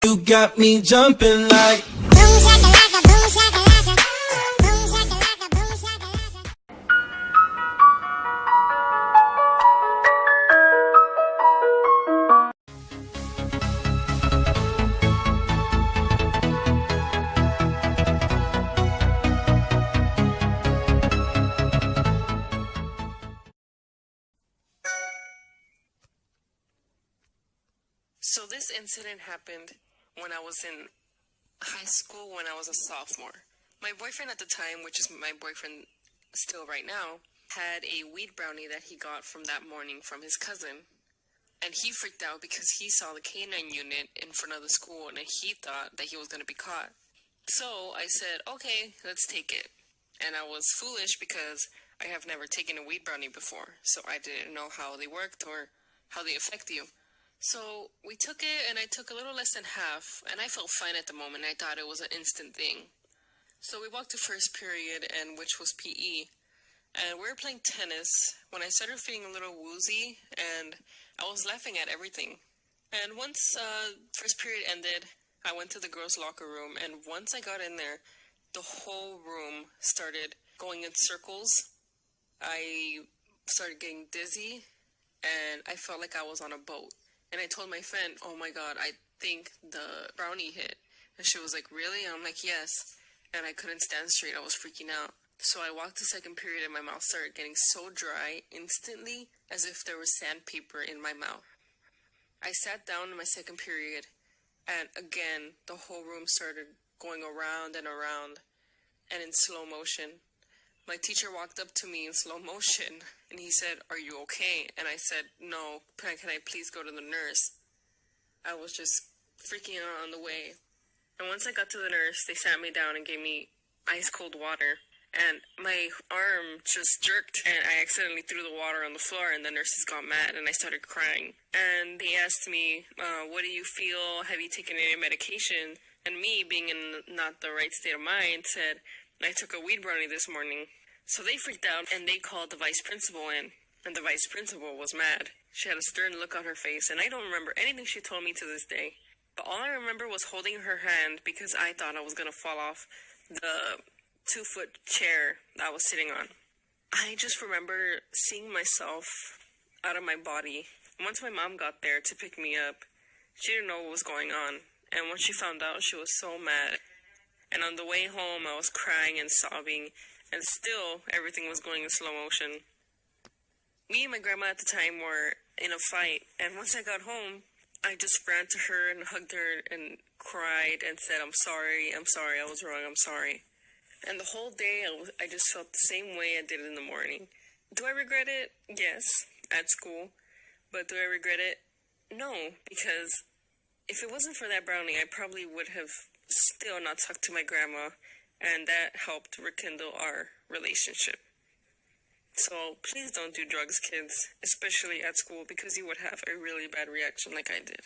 You got me jumping like boom shakalaka, boom shakalaka, boom shakalaka, boom shakalaka. So this incident happened when I was in high school, when I was a sophomore. My boyfriend at the time, which is my boyfriend still right now, had a weed brownie that he got from that morning from his cousin. And he freaked out because he saw the K9 unit in front of the school and he thought that he was going to be caught. So I said, okay, let's take it. And I was foolish because I have never taken a weed brownie before, so I didn't know how they worked or how they affect you. So we took it, and I took a little less than half, and I felt fine at the moment. I thought it was an instant thing. So we walked to first period, and which was PE, and we were playing tennis when I started feeling a little woozy, and I was laughing at everything. And once first period ended, I went to the girls' locker room, and once I got in there, the whole room started going in circles. I started getting dizzy, and I felt like I was on a boat. And I told my friend, oh my god, I think the brownie hit. And she was like, really? And I'm like, yes. And I couldn't stand straight. I was freaking out. So I walked to second period and my mouth started getting so dry instantly as if there was sandpaper in my mouth. I sat down in my second period and again, the whole room started going around and around and in slow motion. My teacher walked up to me in slow motion, and he said, are you okay? And I said, no, can I please go to the nurse? I was just freaking out on the way. And once I got to the nurse, they sat me down and gave me ice cold water. And my arm just jerked, and I accidentally threw the water on the floor, and the nurses got mad, and I started crying. And they asked me, what do you feel? Have you taken any medication? And me, being in not the right state of mind, said, I took a weed brownie this morning. So they freaked out, and they called the vice principal in, and the vice principal was mad. She had a stern look on her face, and I don't remember anything she told me to this day. But all I remember was holding her hand because I thought I was going to fall off the 2-foot chair that I was sitting on. I just remember seeing myself out of my body. Once my mom got there to pick me up, she didn't know what was going on. And when she found out, she was so mad. And on the way home, I was crying and sobbing. And still, everything was going in slow motion. Me and my grandma at the time were in a fight, and once I got home, I just ran to her and hugged her and cried and said, I'm sorry, I was wrong, I'm sorry. And the whole day, I just felt the same way I did in the morning. Do I regret it? Yes, at school. But do I regret it? No, because if it wasn't for that brownie, I probably would have still not talked to my grandma, and that helped rekindle our relationship. So please don't do drugs, kids, especially at school, because you would have a really bad reaction like I did.